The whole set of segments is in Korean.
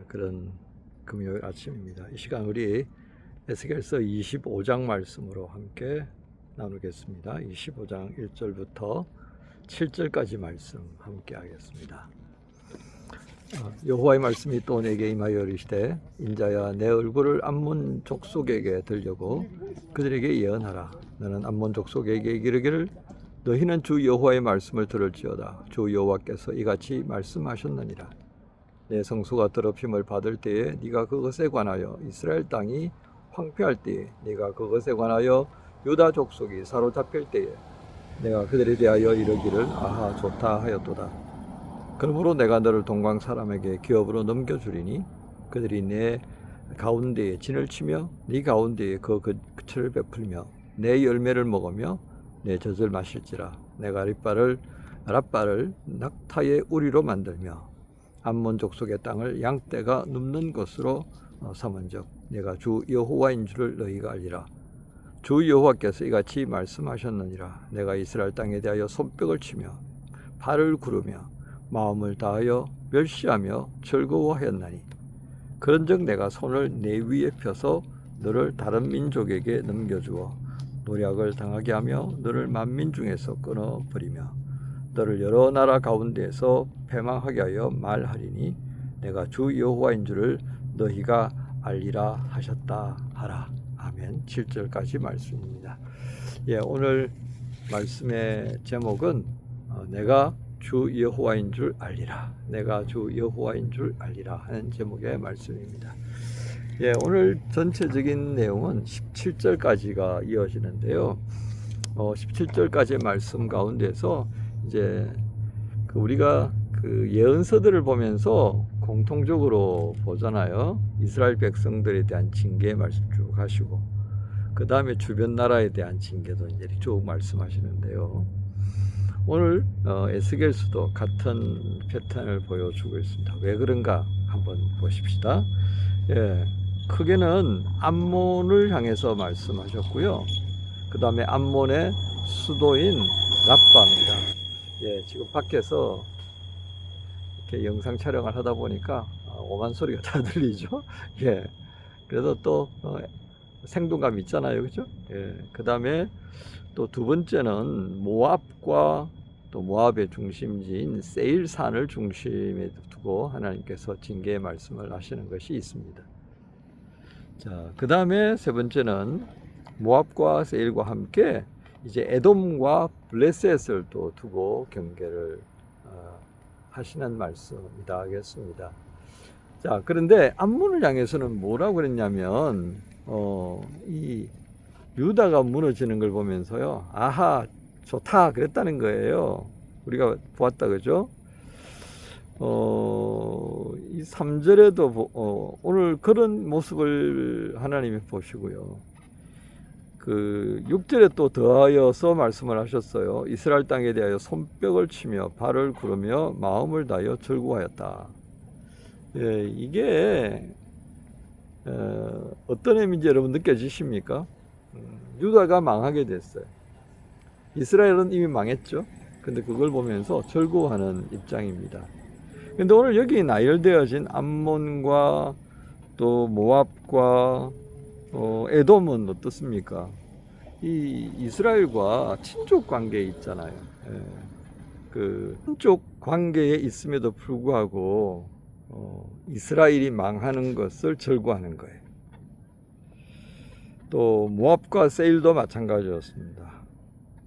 그런 금요일 아침입니다. 이 시간 우리 에스겔서 25장 말씀으로 함께 나누겠습니다. 25장 1절부터 7절까지 말씀 함께 하겠습니다. 여호와의 말씀이 또 내게 임하여 이르시되 인자야 내 얼굴을 암몬 족속에게 들려고 그들에게 예언하라. 너는 암몬 족속에게 이르기를 너희는 주 여호와의 말씀을 들을지어다. 주 여호와께서 이같이 말씀하셨느니라. 내 성소가 더럽힘을 받을 때에 네가 그것에 관하여 이스라엘 땅이 황폐할 때에 네가 그것에 관하여 유다 족속이 사로잡힐 때에 내가 그들에 대하여 이르기를 아하 좋다 하였도다. 그러므로 내가 너를 동방 사람에게 기업으로 넘겨주리니 그들이 내 가운데에 진을 치며 네 가운데에 그 그철을 베풀며 내 열매를 먹으며 내 젖을 마실지라. 내가 랏바를 낙타의 우리로 만들며 암몬 족속의 땅을 양떼가 눕는 곳으로 삼은즉 내가 주 여호와인 줄을 너희가 알리라. 주 여호와께서 이같이 말씀하셨느니라. 내가 이스라엘 땅에 대하여 손뼉을 치며 발을 구르며 마음을 다하여 멸시하며 즐거워하였나니 그런즉 내가 손을 내 위에 펴서 너를 다른 민족에게 넘겨주어 노략을 당하게 하며 너를 만민 중에서 끊어버리며 너를 여러 나라 가운데에서 패망하게 하여 말하리니 내가 주 여호와인 줄을 너희가 알리라 하셨다 하라. 아멘. 7절까지 말씀입니다. 오늘 말씀의 제목은 내가 주 여호와인 줄 알리라. 내가 주 여호와인 줄 알리라 하는 제목의 말씀입니다. 오늘 전체적인 내용은 17절까지가 이어지는데요. 17절까지의 말씀 가운데서 이제 우리가 그 예언서들을 보면서 공통적으로 보잖아요. 이스라엘 백성들에 대한 징계의 말씀 쭉 하시고 그 다음에 주변 나라에 대한 징계도 이제 쭉 말씀하시는데요. 오늘 에스겔서도 같은 패턴을 보여주고 있습니다. 왜 그런가 한번 보십시다. 크게는 암몬을 향해서 말씀하셨고요. 그 다음에 암몬의 수도인 랍바입니다. 지금 밖에서 이렇게 영상 촬영을 하다 보니까 오만 소리가 다 들리죠. 그래서 또 생동감 있잖아요, 그죠? 그 다음에 또 두 번째는 모압과 또 모압의 중심지인 세일산을 중심에 두고 하나님께서 징계의 말씀을 하시는 것이 있습니다. 자, 그 다음에 세 번째는 모압과 세일과 함께 이제 에돔과 블레셋을 또 두고 경계를 하시는 말씀이다 하겠습니다. 자, 그런데 암몬을 향해서는 뭐라고 그랬냐면 이 유다가 무너지는 걸 보면서요, 아하 좋다 그랬다는 거예요. 우리가 보았다 그죠? 이 3절에도 오늘 그런 모습을 하나님이 보시고요. 그 6절에 또 더하여서 말씀을 하셨어요. 이스라엘 땅에 대하여 손뼉을 치며 발을 구르며 마음을 다하여 즐거워하였다. 이게 어떤 의미인지 여러분 느껴지십니까? 유다가 망하게 됐어요. 이스라엘은 이미 망했죠. 근데 그걸 보면서 즐거워하는 입장입니다. 근데 오늘 여기 나열되어진 암몬과 또 모압과 에돔은 어떻습니까? 이 이스라엘과 친족 관계에 있잖아요. 그 친족 관계에 있음에도 불구하고 이스라엘이 망하는 것을 즐거워하는 거예요. 또 모압과 세일도 마찬가지였습니다.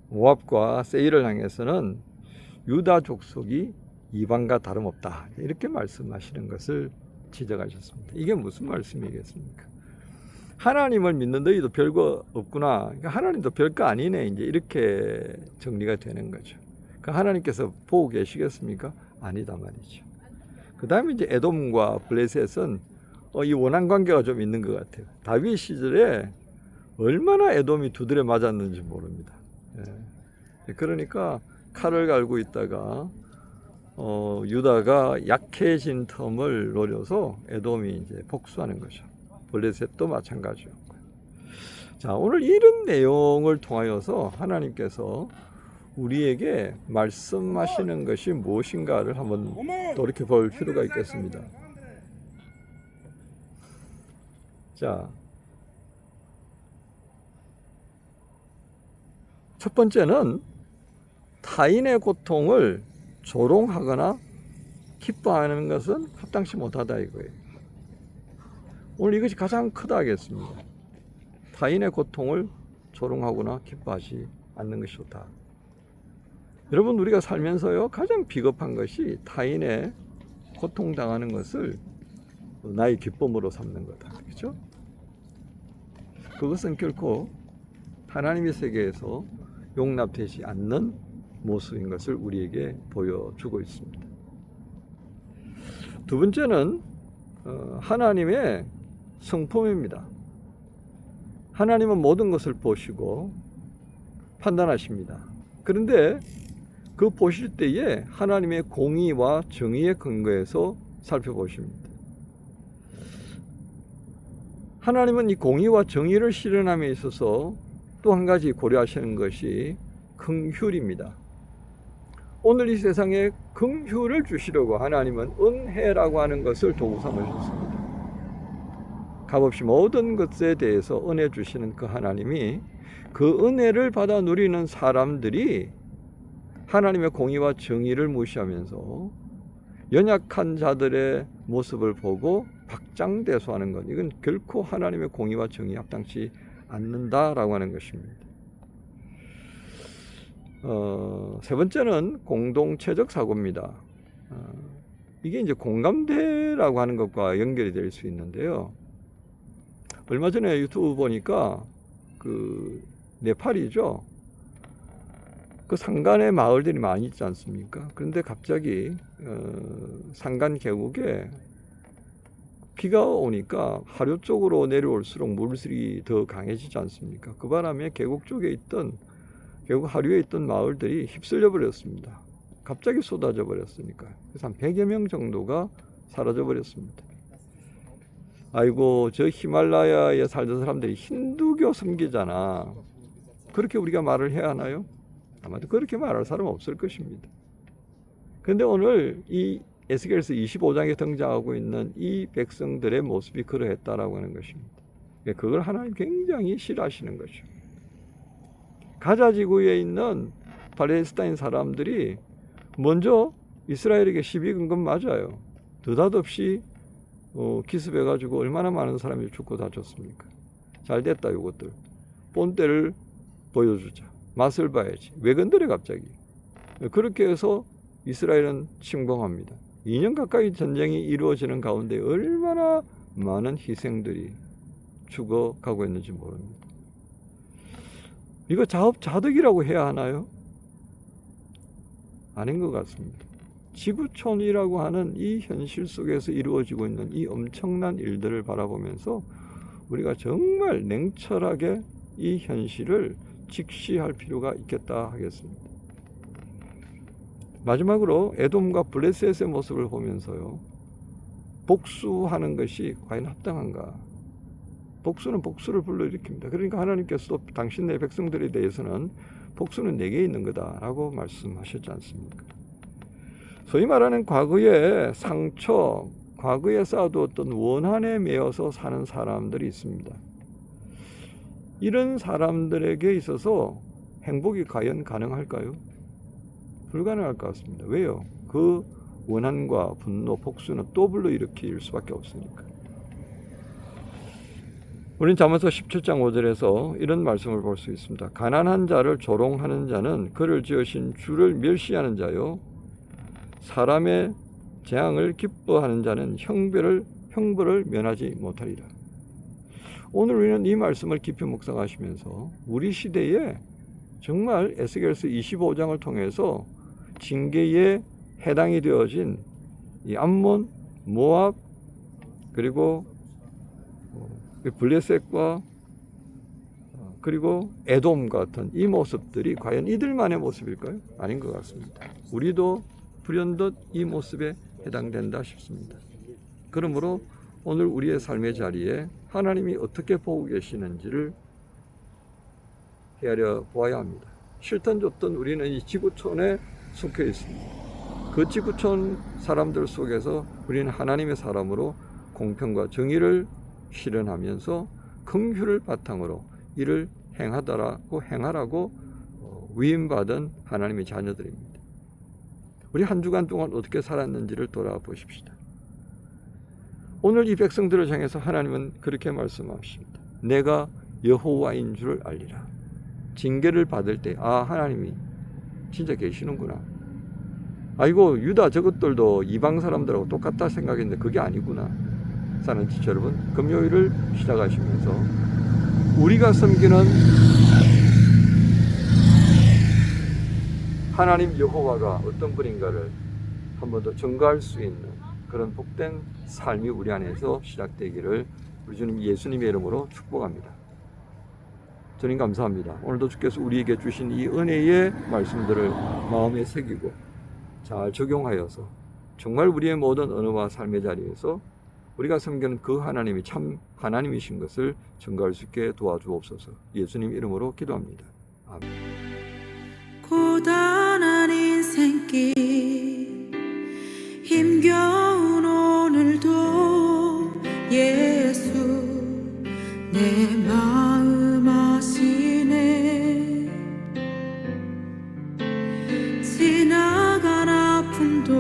모압과 세일을 향해서는 유다 족속이 이방과 다름없다 이렇게 말씀하시는 것을 지적하셨습니다. 이게 무슨 말씀이겠습니까? 하나님을 믿는 너희도 별거 없구나. 그러니까 하나님도 별거 아니네. 이제 이렇게 정리가 되는 거죠. 그러니까 하나님께서 보고 계시겠습니까? 아니다 말이죠. 그 다음에 이제 에돔과 블레셋은 이 원한 관계가 좀 있는 것 같아요. 다윗 시절에 얼마나 에돔이 두드려 맞았는지 모릅니다. 그러니까 칼을 갈고 있다가 유다가 약해진 틈을 노려서 에돔이 이제 복수하는 거죠. 블레셋도 마찬가지였고요. 자, 오늘 이런 내용을 통하여서 하나님께서 우리에게 말씀하시는 것이 무엇인가를 한번 돌이켜 볼 필요가 있겠습니다. 자, 첫 번째는 타인의 고통을 조롱하거나 기뻐하는 것은 합당치 못하다 이거예요. 오늘 이것이 가장 크다 하겠습니다. 타인의 고통을 조롱하거나 기뻐하지 않는 것이 좋다. 여러분, 우리가 살면서요, 가장 비겁한 것이 타인의 고통당하는 것을 나의 기쁨으로 삼는 거다. 그렇죠? 그것은 결코 하나님의 세계에서 용납되지 않는 모습인 것을 우리에게 보여주고 있습니다. 두 번째는 하나님의 성품입니다. 하나님은 모든 것을 보시고 판단하십니다. 그런데 그 보실 때에 하나님의 공의와 정의의 근거에서 살펴보십니다. 하나님은 이 공의와 정의를 실현함에 있어서 또 한 가지 고려하시는 것이 긍휼입니다. 오늘 이 세상에 긍휼을 주시려고 하나님은 은혜라고 하는 것을 도구 삼으셨습니다. 값없이 모든 것에 대해서 은혜 주시는 그 하나님이 그 은혜를 받아 누리는 사람들이 하나님의 공의와 정의를 무시하면서 연약한 자들의 모습을 보고 박장대소하는 것, 이건 결코 하나님의 공의와 정의에 합당치 않는다라고 하는 것입니다. 세 번째는 공동체적 사고입니다. 이게 이제 공감대라고 하는 것과 연결이 될 수 있는데요. 얼마 전에 유튜브 보니까 그 네팔이죠. 그 산간에 마을들이 많이 있지 않습니까? 그런데 갑자기 산간 계곡에 비가 오니까 하류 쪽으로 내려올수록 물질이 더 강해지지 않습니까? 그 바람에 계곡 쪽에 있던, 계곡 하류에 있던 마을들이 휩쓸려 버렸습니다. 갑자기 쏟아져 버렸으니까. 그래서 한 100여 명 정도가 사라져 버렸습니다. 아이고, 저 히말라야에 살던 사람들이 힌두교 섬기잖아. 그렇게 우리가 말을 해야 하나요? 아마도 그렇게 말할 사람은 없을 것입니다. 그런데 오늘 이 에스겔서 25장에 등장하고 있는 이 백성들의 모습이 그러했다라고 하는 것입니다. 그걸 하나님 굉장히 싫어하시는 것이죠. 가자 지구에 있는 팔레스타인 사람들이 먼저 이스라엘에게 시비 건 건 맞아요. 느닷없이 기습해가지고 얼마나 많은 사람이 죽고 다쳤습니까? 잘 됐다, 이것들. 본때를 보여주자. 맛을 봐야지. 왜 건드려 갑자기? 그렇게 해서 이스라엘은 침공합니다. 2년 가까이 전쟁이 이루어지는 가운데 얼마나 많은 희생들이 죽어가고 있는지 모릅니다. 이거 자업자득이라고 해야 하나요? 아닌 것 같습니다. 지구촌이라고 하는 이 현실 속에서 이루어지고 있는 이 엄청난 일들을 바라보면서 우리가 정말 냉철하게 이 현실을 직시할 필요가 있겠다 하겠습니다. 마지막으로 에돔과 블레셋의 모습을 보면서요, 복수하는 것이 과연 합당한가? 복수는 복수를 불러일으킵니다. 그러니까 하나님께서도 당신의 백성들에 대해서는 복수는 내게 있는 거다라고 말씀하셨지 않습니까? 소위 말하는 과거의 상처, 과거에 쌓아두었던 원한에 매여서 사는 사람들이 있습니다. 이런 사람들에게 있어서 행복이 과연 가능할까요? 불가능할 것 같습니다. 왜요? 그 원한과 분노, 복수는 또 불러일으킬 수밖에 없으니까. 우린 잠언서 17장 5절에서 이런 말씀을 볼 수 있습니다. 가난한 자를 조롱하는 자는 그를 지으신 주를 멸시하는 자요, 사람의 재앙을 기뻐하는 자는 형벌을 면하지 못하리라. 오늘 우리는 이 말씀을 깊이 묵상하시면서 우리 시대에 정말 에스겔서 25장을 통해서 징계에 해당이 되어진 이 암몬, 모압, 그리고 블레셋과 그리고 에돔 같은 이 모습들이 과연 이들만의 모습일까요? 아닌 것 같습니다. 우리도 불현듯 이 모습에 해당된다 싶습니다. 그러므로 오늘 우리의 삶의 자리에 하나님이 어떻게 보고 계시는지를 헤아려 보아야 합니다. 싫든 좋든 우리는 이 지구촌에 속해 있습니다. 그 지구촌 사람들 속에서 우리는 하나님의 사람으로 공평과 정의를 실현하면서 긍휼을 바탕으로 이를 행하라고 위임받은 하나님의 자녀들입니다. 우리 한 주간 동안 어떻게 살았는지를 돌아보십시다. 오늘 이 백성들을 향해서 하나님은 그렇게 말씀하십니다. 내가 여호와인 줄 알리라. 징계를 받을 때 하나님이 진짜 계시는구나. 아이고 유다 저것들도 이방 사람들하고 똑같다 생각했는데 그게 아니구나. 사는 지체 여러분, 금요일을 시작하시면서 우리가 섬기는 하나님 여호와가 어떤 분인가를 한 번 더 증거할 수 있는 그런 복된 삶이 우리 안에서 시작되기를 우리 주님 예수님의 이름으로 축복합니다. 주님 감사합니다. 오늘도 주께서 우리에게 주신 이 은혜의 말씀들을 마음에 새기고 잘 적용하여서 정말 우리의 모든 언어와 삶의 자리에서 우리가 섬기는 그 하나님이 참 하나님이신 것을 증거할 수 있게 도와주옵소서. 예수님 이름으로 기도합니다. 아멘. 고단한 인생길 힘겨운 오늘도 예수 내 마음 아시네. 지나간 아픔도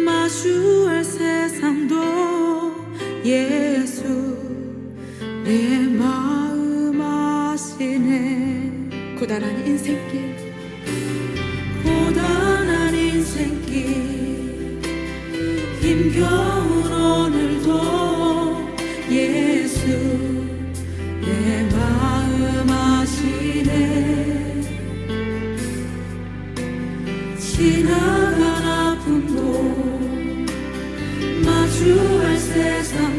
마주할 세상도 예수 내 마음 아시네. 고단한 인생길 힘겨운 오늘도 예수 내 마음 아시네. 지나간 아픔도 마주할 세상